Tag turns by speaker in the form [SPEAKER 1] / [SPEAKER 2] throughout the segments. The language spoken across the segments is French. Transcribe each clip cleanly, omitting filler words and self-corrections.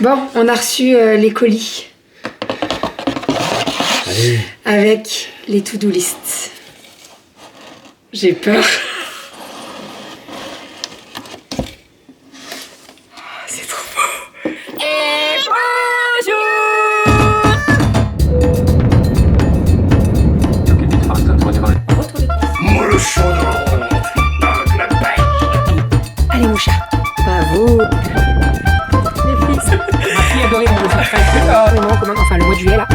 [SPEAKER 1] Bon, on a reçu les colis.
[SPEAKER 2] Allez.
[SPEAKER 1] Avec les to-do list. J'ai peur. C'est trop beau. Et allez mon chat. Bravo. Les fils. Ma fille adorait mon enfin le mois de juillet là.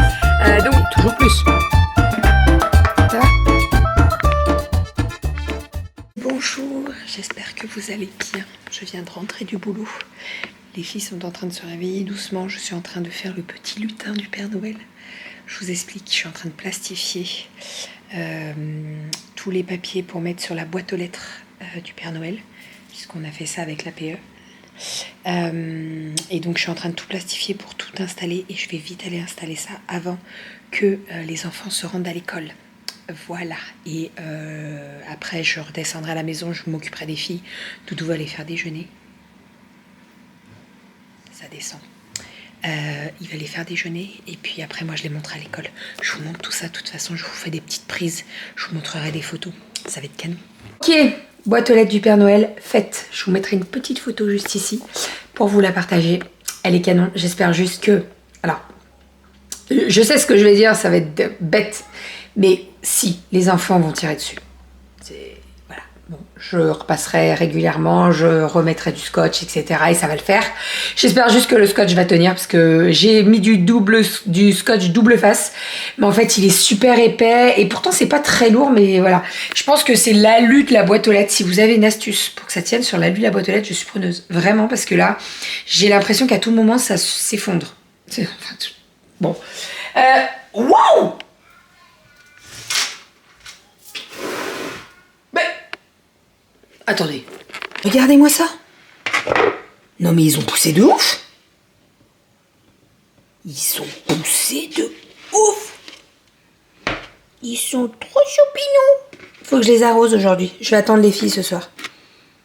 [SPEAKER 1] Donc toujours plus. Ça va? Bonjour, j'espère que vous allez bien. Je viens de rentrer du boulot. Les filles sont en train de se réveiller doucement. Je suis en train de faire le petit lutin du Père Noël. Je vous explique, je suis en train de plastifier tous les papiers pour mettre sur la boîte aux lettres du Père Noël, puisqu'on a fait ça avec l'APE. Et donc je suis en train de tout plastifier pour tout installer et je vais vite aller installer ça avant que les enfants se rendent à l'école. Voilà, et après je redescendrai à la maison, je m'occuperai des filles. Doudou va les faire déjeuner. Ça descend. Il va les faire déjeuner et puis après moi je les montre à l'école. Je vous montre tout ça, de toute façon je vous fais des petites prises, je vous montrerai des photos, ça va être canon. Ok, boîte aux lettres du Père Noël faite. Je vous mettrai une petite photo juste ici pour vous la partager. Elle est canon, j'espère juste que... Alors, je sais ce que je vais dire, ça va être bête, mais si, les enfants vont tirer dessus. Voilà. Bon, je repasserai régulièrement, je remettrai du scotch, etc. et ça va le faire. J'espère juste que le scotch va tenir parce que j'ai mis du scotch double face, mais en fait il est super épais et pourtant c'est pas très lourd, mais voilà. Je pense que c'est l'alu de la boîte aux lettres. Si vous avez une astuce pour que ça tienne sur l'alu de la boîte aux lettres, je suis preneuse. Vraiment, parce que là, j'ai l'impression qu'à tout moment ça s'effondre. Bon. Waouh! Attendez, regardez-moi ça. Non mais ils ont poussé de ouf. Ils ont poussé de ouf. Ils sont trop choupinous. Faut que je les arrose aujourd'hui. Je vais attendre les filles ce soir.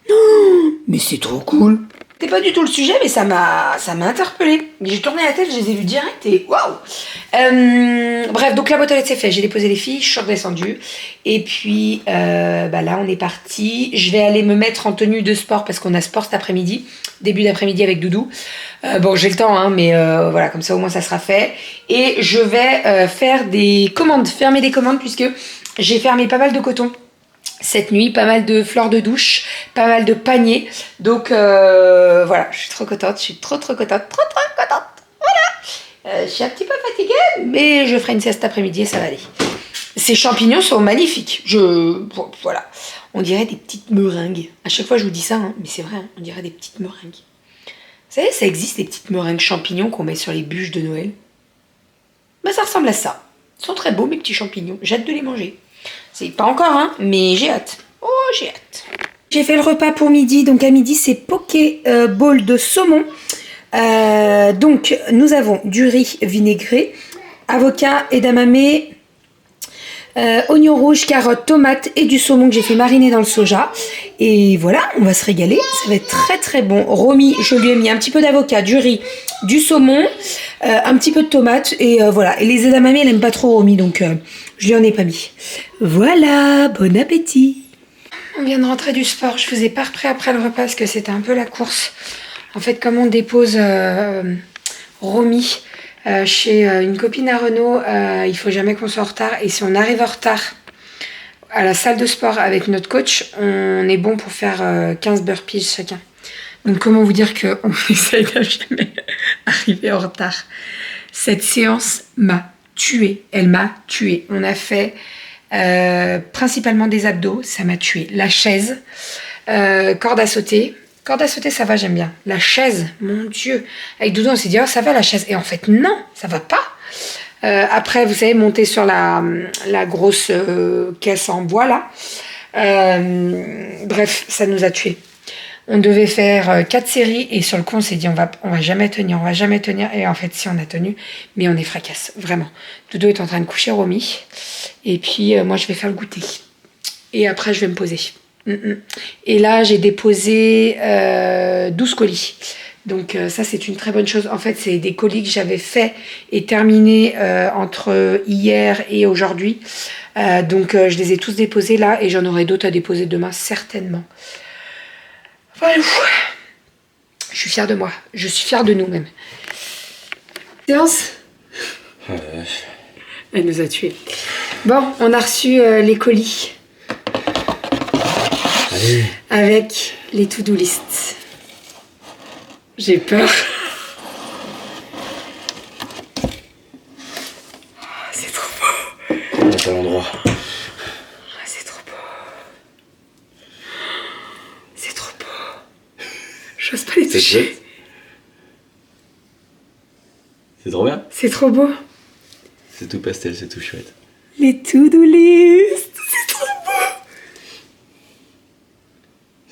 [SPEAKER 1] Non, mais c'est trop cool. C'était pas du tout le sujet, mais ça m'a interpellée. J'ai tourné la tête, je les ai vus direct et waouh. Bref, donc la boîte aux lettres c'est fait. J'ai déposé les filles, je suis redescendue. Et puis là on est parti. Je vais aller me mettre en tenue de sport parce qu'on a sport cet après-midi, début d'après-midi avec Doudou. Bon j'ai le temps hein, mais voilà, comme ça au moins ça sera fait. Et je vais faire des commandes, fermer des commandes puisque j'ai fermé pas mal de coton cette nuit, pas mal de fleurs de douche, pas mal de paniers. Donc voilà, je suis trop contente, je suis trop contente, trop contente. Voilà. Je suis un petit peu fatiguée, mais je ferai une sieste après-midi et ça va aller. Ces champignons sont magnifiques. Voilà, on dirait des petites meringues. À chaque fois je vous dis ça, hein, mais c'est vrai, hein, on dirait des petites meringues. Vous savez, ça existe des petites meringues champignons qu'on met sur les bûches de Noël. Bah ça ressemble à ça. Ils sont très beaux mes petits champignons. J'ai hâte de les manger. C'est pas encore, hein, mais j'ai hâte. Oh, j'ai hâte. J'ai fait le repas pour midi. Donc à midi, c'est poké bowl de saumon. Donc nous avons du riz vinaigré, avocat, edamame, oignons rouges, carottes, tomates et du saumon que j'ai fait mariner dans le soja. Et voilà, on va se régaler. Ça va être très bon. Romy, je lui ai mis un petit peu d'avocat, du riz, du saumon, un petit peu de tomates et voilà. Et les edamame, elle aime pas trop Romy, donc je lui en ai pas mis. Voilà, bon appétit. On vient de rentrer du sport. Je vous ai pas repris après le repas parce que c'était un peu la course. En fait, comme on dépose Romy chez une copine à Renaud, il faut jamais qu'on soit en retard. Et si on arrive en retard à la salle de sport avec notre coach, on est bon pour faire 15 burpees chacun. Donc comment vous dire qu'on essaye de jamais arriver en retard. Cette séance m'a tuée. Elle m'a tuée. On a fait principalement des abdos, ça m'a tuée. La chaise, corde à sauter. Corde à sauter, ça va, j'aime bien. La chaise, mon Dieu. Avec Doudou, on s'est dit, oh, ça va la chaise. Et en fait, non, ça va pas. Après, vous savez, monter sur la grosse caisse en bois, là. Bref, ça nous a tués. On devait faire 4 séries et sur le coup, on s'est dit, on va jamais tenir, on va jamais tenir. Et en fait, si, on a tenu, mais on est fracasse, vraiment. Doudou est en train de coucher Romy. Et puis, moi, je vais faire le goûter. Et après, je vais me poser. Et là, j'ai déposé 12 colis. Donc ça, c'est une très bonne chose. En fait, c'est des colis que j'avais fait et terminés entre hier et aujourd'hui. Donc je les ai tous déposés là et j'en aurai d'autres à déposer demain, certainement. Voilà. Je suis fière de moi. Je suis fière de nous même. Séance ? Elle nous a tués. Bon, on a reçu les colis.
[SPEAKER 2] Allez.
[SPEAKER 1] Avec les to-do list. J'ai peur. C'est trop beau.
[SPEAKER 2] On est à l'endroit.
[SPEAKER 1] C'est trop beau. C'est trop beau. J'ose pas les toucher.
[SPEAKER 2] C'est trop bien.
[SPEAKER 1] C'est trop beau.
[SPEAKER 2] C'est tout pastel, c'est tout chouette.
[SPEAKER 1] Les to-do list. C'est trop beau.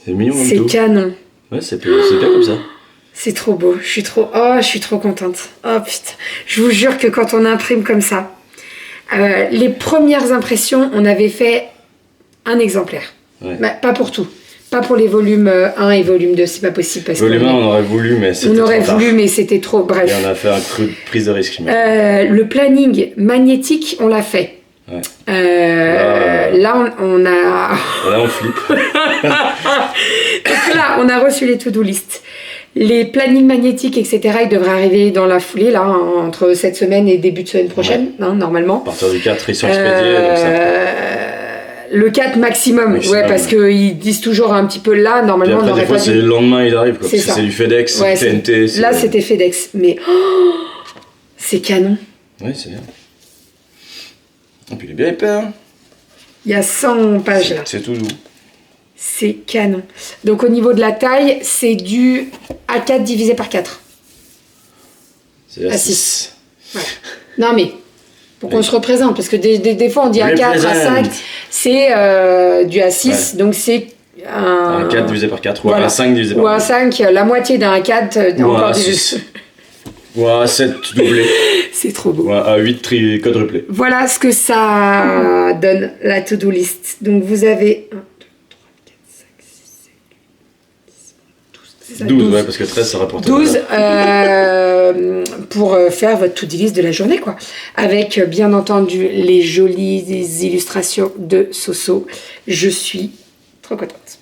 [SPEAKER 2] C'est mignon comme
[SPEAKER 1] C'est
[SPEAKER 2] tout.
[SPEAKER 1] canon.
[SPEAKER 2] Ouais, c'est bien comme ça.
[SPEAKER 1] C'est trop beau. Je suis trop contente. Oh putain. Je vous jure que quand on imprime comme ça, les premières impressions, on avait fait un exemplaire.
[SPEAKER 2] Ouais.
[SPEAKER 1] Bah, pas pour tout. Pas pour les volumes 1 et volume 2, c'est pas possible. Parce
[SPEAKER 2] Volume 1, on aurait voulu, mais c'était
[SPEAKER 1] on aurait
[SPEAKER 2] trop
[SPEAKER 1] voulu,
[SPEAKER 2] tard.
[SPEAKER 1] mais c'était trop. Bref.
[SPEAKER 2] Et on a fait un cru de prise de risque.
[SPEAKER 1] Le planning magnétique, on l'a fait.
[SPEAKER 2] Ouais.
[SPEAKER 1] Là, on a.
[SPEAKER 2] Là, on flippe.
[SPEAKER 1] Donc là, on a reçu les to-do list. Les plannings magnétiques, etc., ils devraient arriver dans la foulée, là, entre cette semaine et début de semaine prochaine, normalement.
[SPEAKER 2] À partir du 4, ils sont expédiés. Donc ça...
[SPEAKER 1] Le 4 maximum, ouais, parce qu'ils disent toujours un petit peu là, normalement,
[SPEAKER 2] après,
[SPEAKER 1] on aurait
[SPEAKER 2] des fois,
[SPEAKER 1] pas
[SPEAKER 2] c'est
[SPEAKER 1] dû...
[SPEAKER 2] le lendemain, il arrive, quoi.
[SPEAKER 1] C'est
[SPEAKER 2] Parce que
[SPEAKER 1] ça.
[SPEAKER 2] c'est du FedEx,
[SPEAKER 1] Ouais,
[SPEAKER 2] c'est TNT.
[SPEAKER 1] là, c'était FedEx, mais c'est canon.
[SPEAKER 2] Oui, c'est bien. Et puis il est bien épais, hein.
[SPEAKER 1] Il y a 100 pages, là.
[SPEAKER 2] C'est tout doux.
[SPEAKER 1] C'est canon. Donc, au niveau de la taille, c'est du A4 divisé par 4.
[SPEAKER 2] C'est
[SPEAKER 1] À
[SPEAKER 2] A6.
[SPEAKER 1] 6. Voilà. Non, mais... Pour qu'on se représente, parce que des fois on dit A4, A5, c'est du A6, donc c'est
[SPEAKER 2] un 4 divisé par 4, ou
[SPEAKER 1] voilà.
[SPEAKER 2] un 5 divisé par 4.
[SPEAKER 1] Ou un 5, la moitié d'un A4,
[SPEAKER 2] ou
[SPEAKER 1] encore
[SPEAKER 2] un
[SPEAKER 1] divisé.
[SPEAKER 2] A6. Ou un A7 doublé.
[SPEAKER 1] C'est trop beau.
[SPEAKER 2] Ou un A8 quadruplé.
[SPEAKER 1] Voilà ce que ça donne, la to-do list. Donc vous avez 1, 2, 3, 4, 5, 6, 7, 8, 10,
[SPEAKER 2] 12, ouais, parce que 13 ça rapporte
[SPEAKER 1] 12 pour faire votre to-do list de la journée, quoi. Avec bien entendu les jolies illustrations de Soso. Je suis trop contente.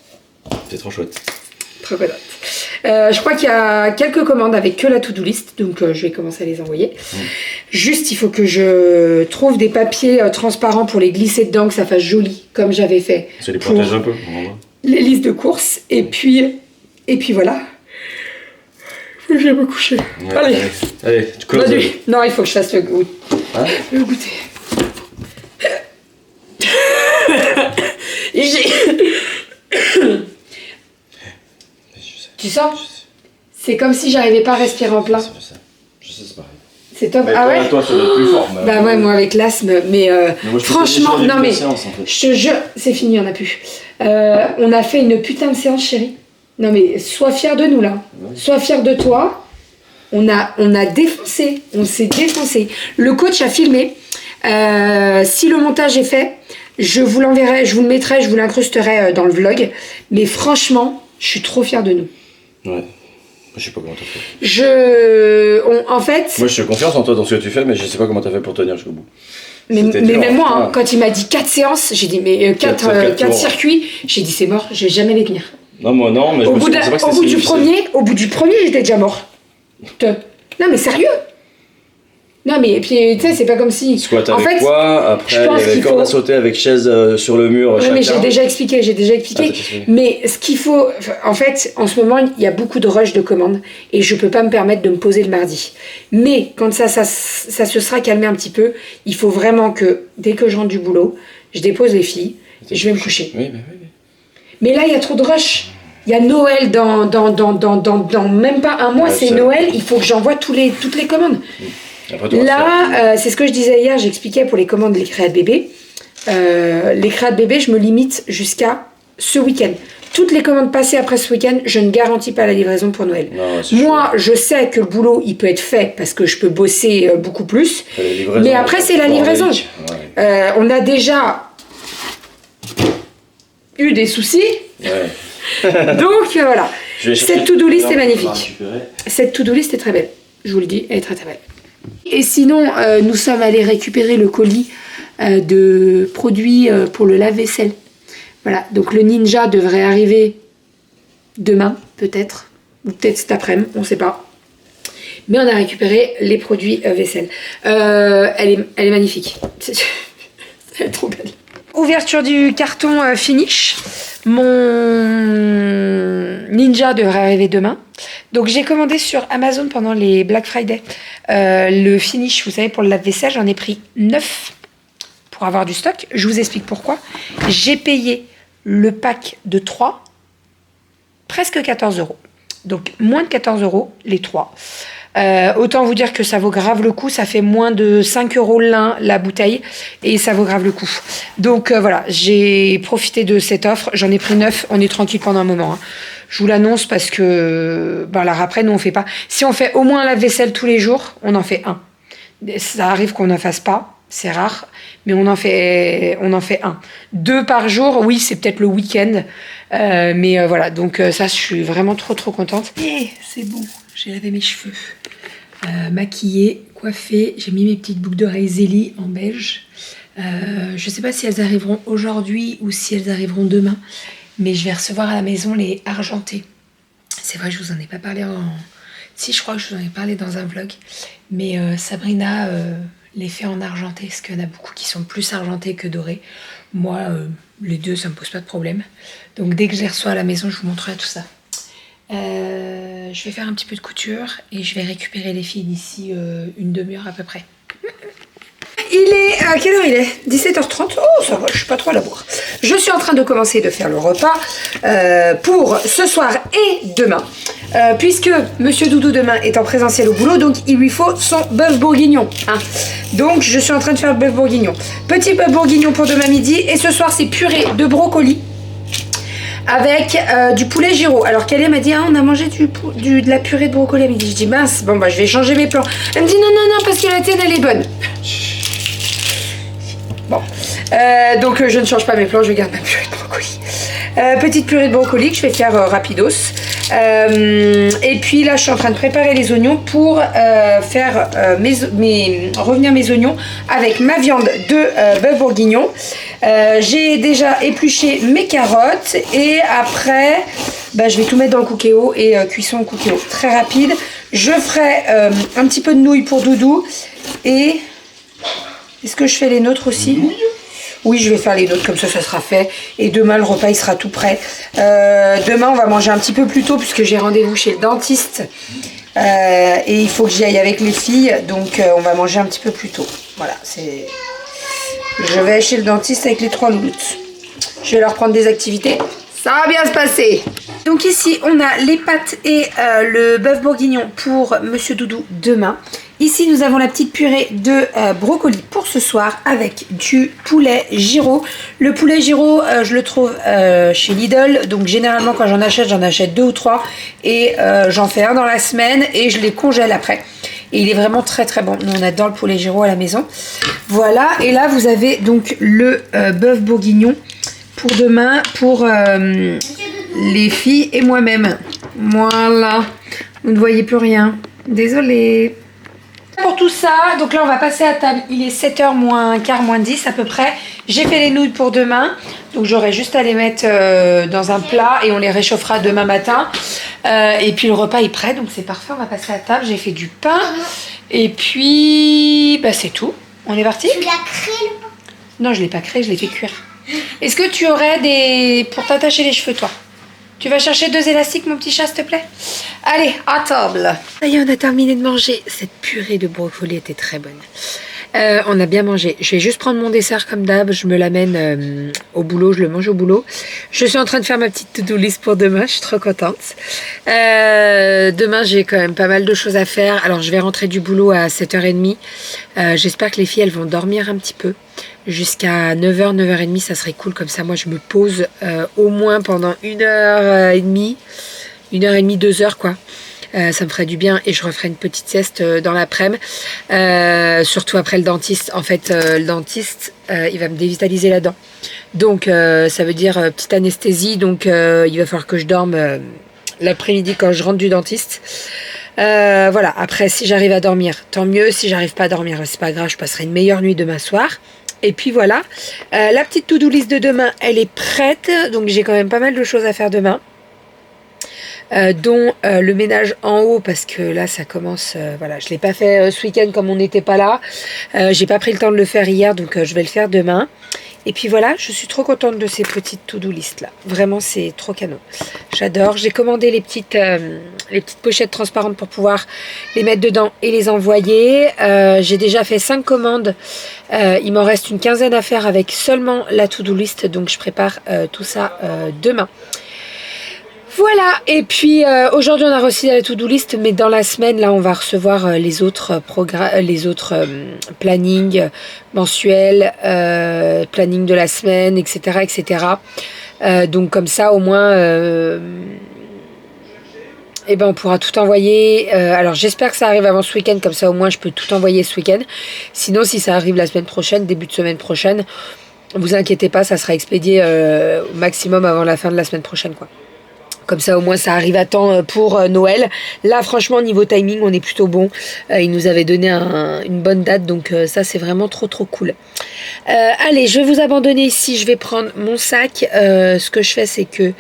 [SPEAKER 2] C'est trop chouette.
[SPEAKER 1] Trop contente. Je crois qu'il y a quelques commandes avec que la to-do list, donc je vais commencer à les envoyer. Juste, il faut que je trouve des papiers transparents pour les glisser dedans, que ça fasse joli, comme j'avais fait.
[SPEAKER 2] Ça les protège un peu, on va.
[SPEAKER 1] Les listes de courses, et puis voilà. Faut que j'aille me coucher.
[SPEAKER 2] Ouais,
[SPEAKER 1] Allez,
[SPEAKER 2] tu closes.
[SPEAKER 1] bonne nuit. Non, il faut que je fasse le goût.
[SPEAKER 2] Hein,
[SPEAKER 1] Le goûter. Et j'ai... Tu sens ? C'est comme si j'arrivais pas à respirer en plein.
[SPEAKER 2] Je sais, c'est pareil.
[SPEAKER 1] C'est top.
[SPEAKER 2] Mais
[SPEAKER 1] Ah ouais ?
[SPEAKER 2] toi, ça doit être plus fort. Mais...
[SPEAKER 1] Bah ouais, moi avec l'asthme, mais
[SPEAKER 2] moi, je
[SPEAKER 1] franchement, non mais,
[SPEAKER 2] séance, en fait.
[SPEAKER 1] je te jure, c'est fini, on a plus. On a fait une putain de séance, chérie. Non mais, sois fière de nous là.
[SPEAKER 2] Ouais.
[SPEAKER 1] Sois fière de toi. On a défoncé, on s'est défoncé. Le coach a filmé. Si le montage est fait, je vous l'enverrai, je vous le mettrai, je vous l'incrusterai dans le vlog. Mais franchement, je suis trop fière de nous.
[SPEAKER 2] Ouais. Je sais pas comment t'as fait.
[SPEAKER 1] En fait...
[SPEAKER 2] Moi, je suis confiance en toi dans ce que tu fais, mais je sais pas comment t'as fait pour tenir jusqu'au bout.
[SPEAKER 1] Mais
[SPEAKER 2] dur,
[SPEAKER 1] même moi,
[SPEAKER 2] putain.
[SPEAKER 1] hein, quand il m'a dit 4 séances, j'ai dit mais 4
[SPEAKER 2] tours.
[SPEAKER 1] circuits, j'ai dit c'est mort, je vais jamais les tenir.
[SPEAKER 2] Non, moi non, mais
[SPEAKER 1] Au bout du premier, j'étais déjà mort. Non mais sérieux. Non mais puis tu sais, c'est pas comme si...
[SPEAKER 2] Squat
[SPEAKER 1] en
[SPEAKER 2] avec
[SPEAKER 1] fait,
[SPEAKER 2] quoi, après
[SPEAKER 1] je
[SPEAKER 2] il y
[SPEAKER 1] pense
[SPEAKER 2] avait
[SPEAKER 1] qu'il
[SPEAKER 2] corde à
[SPEAKER 1] faut...
[SPEAKER 2] sauter avec chaise sur le mur.
[SPEAKER 1] Oui, mais
[SPEAKER 2] chacun.
[SPEAKER 1] j'ai déjà expliqué.
[SPEAKER 2] Ah, t'as expliqué.
[SPEAKER 1] Mais ce qu'il faut... En fait, en ce moment, il y a beaucoup de rush de commandes et je peux pas me permettre de me poser le mardi. Mais quand ça se sera calmé un petit peu, il faut vraiment que, dès que je rentre du boulot, je dépose les filles et je vais me coucher.
[SPEAKER 2] Oui.
[SPEAKER 1] Mais là, il y a trop de rush. Il y a Noël dans même pas un mois,
[SPEAKER 2] Ouais,
[SPEAKER 1] c'est
[SPEAKER 2] ça.
[SPEAKER 1] Noël, il faut que j'envoie toutes les commandes.
[SPEAKER 2] Après, toi,
[SPEAKER 1] Là, c'est ce que je disais hier, j'expliquais pour les commandes des créas de bébé. Les créas de bébé, je me limite jusqu'à ce week-end. Toutes les commandes passées après ce week-end, je ne garantis pas la livraison pour Noël.
[SPEAKER 2] Non, c'est
[SPEAKER 1] Moi, je sais que le boulot, il peut être fait parce que je peux bosser beaucoup plus.
[SPEAKER 2] chaud.
[SPEAKER 1] Mais après, c'est la livraison.
[SPEAKER 2] Ouais.
[SPEAKER 1] On a déjà eu des soucis.
[SPEAKER 2] Ouais.
[SPEAKER 1] Donc voilà.
[SPEAKER 3] Cette to-do list est magnifique. Cette to-do list est très belle. Je vous le dis, elle est très très belle. Et sinon, nous sommes allés récupérer le colis de produits pour le lave-vaisselle. Voilà, donc le Ninja devrait arriver demain, peut-être. Ou peut-être cet après-midi, on ne sait pas. Mais on a récupéré les produits vaisselle. Elle est magnifique. Elle est trop belle. Ouverture du carton finish. Mon Ninja devrait arriver demain. Donc j'ai commandé sur Amazon pendant les Black Friday le finish, vous savez, pour le lave-vaisselle. J'en ai pris 9 pour avoir du stock. Je vous explique pourquoi. J'ai payé le pack de 3 presque 14 €. Donc moins de 14 € les 3. Autant vous dire que ça vaut grave le coup, ça fait moins de 5 € l'un la bouteille et ça vaut grave le coup. Donc voilà, j'ai profité de cette offre, j'en ai pris 9, on est tranquille pendant un moment. Hein. Je vous l'annonce parce que alors après nous on fait pas. Si on fait au moins la vaisselle tous les jours, on en fait un. Ça arrive qu'on n'en fasse pas, c'est rare, mais on en fait un. 2 par jour, oui c'est peut-être le week-end, mais voilà, donc ça je suis vraiment trop contente. Et c'est bon. J'ai lavé mes cheveux, maquillée, coiffée. J'ai mis mes petites boucles d'oreilles Zélie en beige. Je ne sais pas si elles arriveront aujourd'hui ou si elles arriveront demain. Mais je vais recevoir à la maison les argentés. C'est vrai, je vous en ai pas parlé en... Si, je crois que je vous en ai parlé dans un vlog. Mais Sabrina les fait en argenté. Parce qu'il y en a beaucoup qui sont plus argentés que dorés. Moi, les deux, ça me pose pas de problème. Donc dès que je les reçois à la maison, je vous montrerai tout ça. Je vais faire un petit peu de couture et je vais récupérer les filles d'ici une demi-heure à peu près. Il est... quelle heure il est? 17h30. Oh, ça va, je suis pas trop à la bourre. Je suis en train de commencer de faire le repas pour ce soir et demain. Puisque Monsieur Doudou demain est en présentiel au boulot, donc il lui faut son bœuf bourguignon. Hein. Donc je suis en train de faire le bœuf bourguignon. Petit bœuf bourguignon pour demain midi. Et ce soir, c'est purée de brocoli. Avec du poulet gyro. Alors Kelly m'a dit, ah, on a mangé de la purée de brocoli à midi. Je dis, mince, bon bah je vais changer mes plans. Elle me dit, non, parce que la tienne elle est bonne. Bon, donc je ne change pas mes plans, je garde ma purée de brocoli. Petite purée de brocoli que je vais faire rapidos. Et puis là je suis en train de préparer les oignons pour faire revenir mes oignons avec ma viande de bœuf bourguignon. J'ai déjà épluché mes carottes et après je vais tout mettre dans le cookéo et cuisson au cookéo très rapide. Je ferai un petit peu de nouilles pour Doudou et est-ce que je fais les nôtres aussi? Oui, je vais faire les nôtres, comme ça sera fait. Et demain, le repas, il sera tout prêt. Demain, on va manger un petit peu plus tôt puisque j'ai rendez-vous chez le dentiste. Et il faut que j'y aille avec les filles. Donc, on va manger un petit peu plus tôt. Voilà, c'est... Je vais chez le dentiste avec les 3 louloutes. Je vais leur prendre des activités. Ça va bien se passer. Donc ici, on a les pâtes et le bœuf bourguignon pour Monsieur Doudou demain. Ici, nous avons la petite purée de brocoli pour ce soir avec du poulet gyro. Le poulet gyro, je le trouve chez Lidl. Donc généralement, quand j'en achète 2 ou 3. Et j'en fais un dans la semaine et je les congèle après. Et il est vraiment très bon. Nous, on adore le poulet gyro à la maison. Voilà. Et là, vous avez donc le bœuf bourguignon pour demain, pour les filles et moi-même. Voilà. Vous ne voyez plus rien. Désolée. Pour tout ça, donc là on va passer à table. Il est 7h moins quart, moins 10 à peu près. J'ai fait les nouilles pour demain. Donc j'aurai juste à les mettre dans un plat et on les réchauffera demain matin. Et puis le repas est prêt, donc c'est parfait. On va passer à table. J'ai fait du pain. Et puis c'est tout. On est parti?
[SPEAKER 4] Tu l'as créé le pain?
[SPEAKER 3] Non, je ne l'ai pas créé, je l'ai fait cuire. Est-ce que tu aurais des... pour t'attacher les cheveux, toi? Tu vas chercher 2 élastiques, mon petit chat, s'il te plaît? Allez, à table. Ça y est, on a terminé de manger. Cette purée de brocoli était très bonne. On a bien mangé. Je vais juste prendre mon dessert comme d'hab. Je me l'amène au boulot. Je le mange au boulot. Je suis en train de faire ma petite to-do list pour demain. Je suis trop contente. Demain, j'ai quand même pas mal de choses à faire. Alors, je vais rentrer du boulot à 7h30. J'espère que les filles, elles vont dormir un petit peu. Jusqu'à 9h, 9h30, ça serait cool. Comme ça, moi, je me pose au moins pendant 1h30. 1h30, 2h, quoi. Ça me ferait du bien et je referai une petite sieste dans l'après-midi. Surtout après le dentiste. En fait, le dentiste, il va me dévitaliser la dent. Donc, ça veut dire petite anesthésie. Donc, il va falloir que je dorme l'après-midi quand je rentre du dentiste. Voilà, après si j'arrive à dormir, tant mieux. Si j'arrive pas à dormir, c'est pas grave, je passerai une meilleure nuit demain soir. Et puis voilà, la petite to-do list de demain, elle est prête. Donc j'ai quand même pas mal de choses à faire demain. Dont le ménage en haut, parce que là ça commence, voilà, je l'ai pas fait ce week-end comme on n'était pas là. J'ai pas pris le temps de le faire hier, donc je vais le faire demain. Et puis voilà, je suis trop contente de ces petites to-do list là. Vraiment, c'est trop canon. J'adore. J'ai commandé les petites pochettes transparentes pour pouvoir les mettre dedans et les envoyer. J'ai déjà fait 5 commandes. Il m'en reste une quinzaine à faire avec seulement la to-do list. Donc je prépare tout ça demain. Voilà, et puis aujourd'hui on a reçu la to-do list, mais dans la semaine, là, on va recevoir les autres plannings mensuels, planning de la semaine, etc., etc. Donc comme ça, au moins, on pourra tout envoyer. Alors j'espère que ça arrive avant ce week-end, comme ça au moins je peux tout envoyer ce week-end. Sinon, si ça arrive la semaine prochaine, début de semaine prochaine, vous inquiétez pas, ça sera expédié au maximum avant la fin de la semaine prochaine, quoi. Comme ça, au moins, ça arrive à temps pour Noël. Là, franchement, niveau timing, on est plutôt bon. Il nous avait donné une bonne date, donc ça, c'est vraiment trop, trop cool. Allez, je vais vous abandonner ici. Je vais prendre mon sac. Ce que je fais, c'est que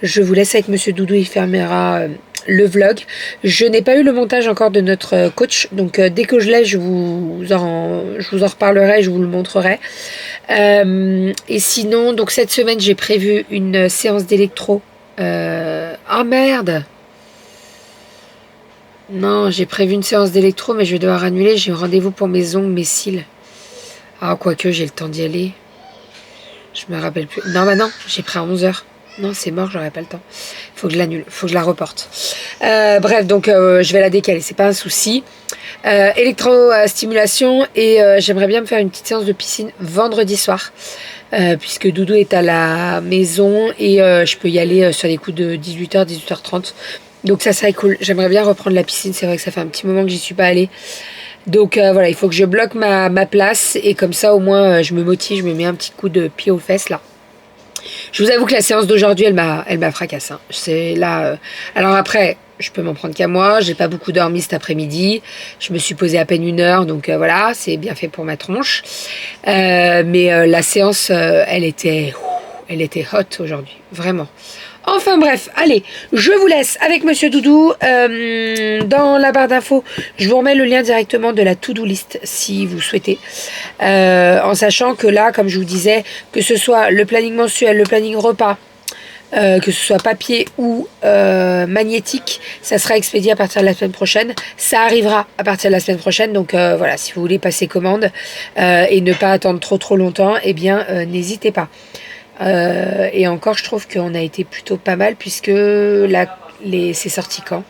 [SPEAKER 3] je vous laisse avec Monsieur Doudou. Il fermera le vlog. Je n'ai pas eu le montage encore de notre coach, donc dès que je l'ai, je vous en reparlerai, je vous le montrerai. Et sinon, donc cette semaine, j'ai prévu une séance d'électro. Oh merde! Non, j'ai prévu une séance d'électro, mais je vais devoir annuler. J'ai un rendez-vous pour mes ongles, mes cils. Ah, quoique, j'ai le temps d'y aller. Je me rappelle plus. Non, bah non, j'ai pris à 11h. Non, c'est mort, j'aurais pas le temps. Faut que je l'annule, faut que je la reporte. Bref, donc je vais la décaler, c'est pas un souci. Électrostimulation, et j'aimerais bien me faire une petite séance de piscine vendredi soir. Puisque Doudou est à la maison et je peux y aller sur les coups de 18h, 18h30. Donc ça serait cool. J'aimerais bien reprendre la piscine. C'est vrai que ça fait un petit moment que j'y suis pas allée. Donc voilà, il faut que je bloque ma place. Et comme ça, au moins, je me motive. Je me mets un petit coup de pied aux fesses là. Je vous avoue que la séance d'aujourd'hui, elle m'a fracassé. Hein. C'est là. Alors après, je peux m'en prendre qu'à moi. J'ai pas beaucoup dormi cet après-midi. Je me suis posée à peine 1 heure, donc voilà, c'est bien fait pour ma tronche. Mais la séance, elle était hot aujourd'hui, vraiment. Enfin bref, allez, je vous laisse avec Monsieur Doudou. Dans la barre d'infos, je vous remets le lien directement de la to-do list si vous souhaitez. En sachant que là, comme je vous disais, que ce soit le planning mensuel, le planning repas, que ce soit papier ou magnétique, ça sera expédié à partir de la semaine prochaine. Ça arrivera à partir de la semaine prochaine. Donc voilà, si vous voulez passer commande et ne pas attendre trop longtemps, eh bien n'hésitez pas. Et encore, je trouve qu'on a été plutôt pas mal puisque c'est sorti quand?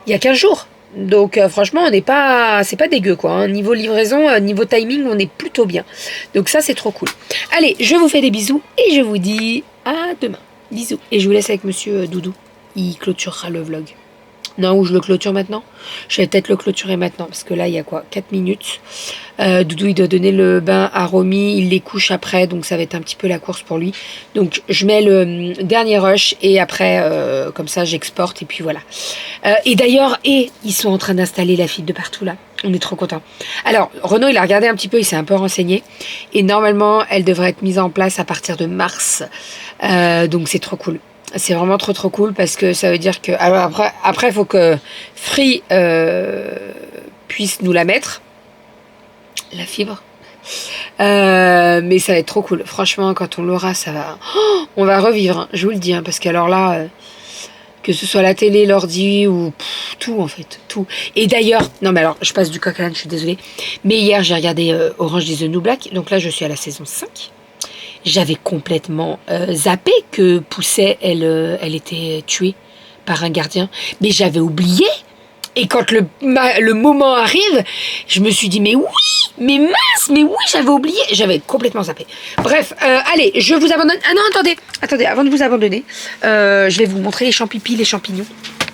[SPEAKER 3] Il y a 15 jours. Donc franchement, c'est pas dégueu quoi. Hein. Niveau livraison, niveau timing, on est plutôt bien. Donc ça, c'est trop cool. Allez, je vous fais des bisous et je vous dis à demain. Bisous. Et je vous laisse avec Monsieur Doudou. Il clôturera le vlog. Non, ou je le clôture maintenant? Je vais peut-être le clôturer maintenant, parce que là, il y a quoi? 4 minutes. Doudou, il doit donner le bain à Romy, il les couche après, donc ça va être un petit peu la course pour lui. Donc, je mets le dernier rush, et après, comme ça, j'exporte, et puis voilà. Et d'ailleurs, ils sont en train d'installer la fibre de partout, là. On est trop contents. Alors, Renaud, il a regardé un petit peu, il s'est un peu renseigné, et normalement, elle devrait être mise en place à partir de mars. Donc, c'est trop cool. C'est vraiment trop cool parce que ça veut dire que... Alors après il faut que Free puisse nous la mettre, la fibre. Mais ça va être trop cool. Franchement, quand on l'aura, ça va... Oh, on va revivre, hein, je vous le dis. Hein, parce qu'alors là, que ce soit la télé, l'ordi ou tout en fait, tout. Et d'ailleurs, non mais alors, je passe du coq à l'âne, je suis désolée. Mais hier, j'ai regardé Orange is the New Black. Donc là, je suis à la saison 5. J'avais complètement zappé que Pousset, elle était tuée par un gardien. Mais j'avais oublié. Et quand le moment arrive, je me suis dit, mais oui, mais mince, mais oui, j'avais oublié. J'avais complètement zappé. Bref, allez, je vous abandonne. Ah non, attendez, avant de vous abandonner, je vais vous montrer les champipis, les champignons.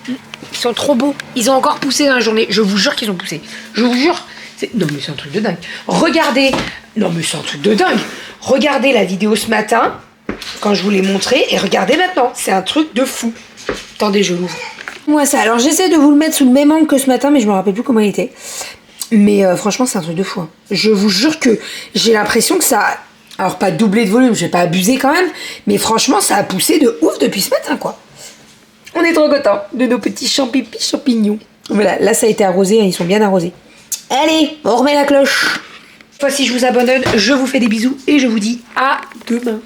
[SPEAKER 3] Ils sont trop beaux. Ils ont encore poussé dans la journée. Je vous jure qu'ils ont poussé. Je vous jure. Non, mais c'est un truc de dingue. Regardez. Non, mais c'est un truc de dingue. Regardez la vidéo ce matin, quand je vous l'ai montré, et regardez maintenant. C'est un truc de fou. Attendez, je l'ouvre.
[SPEAKER 1] Moi ça, alors j'essaie de vous le mettre sous le même angle que ce matin, mais je me rappelle plus comment il était. Mais franchement, c'est un truc de fou. Hein. Je vous jure que j'ai l'impression que ça a... Alors pas doublé de volume, je vais pas abuser quand même, mais franchement, ça a poussé de ouf depuis ce matin, quoi. On est trop contents de nos petits champignons. Voilà, là ça a été arrosé, hein, ils sont bien arrosés. Allez, on remet la cloche.
[SPEAKER 3] Cette fois-ci, je vous abandonne, je vous fais des bisous et je vous dis à demain.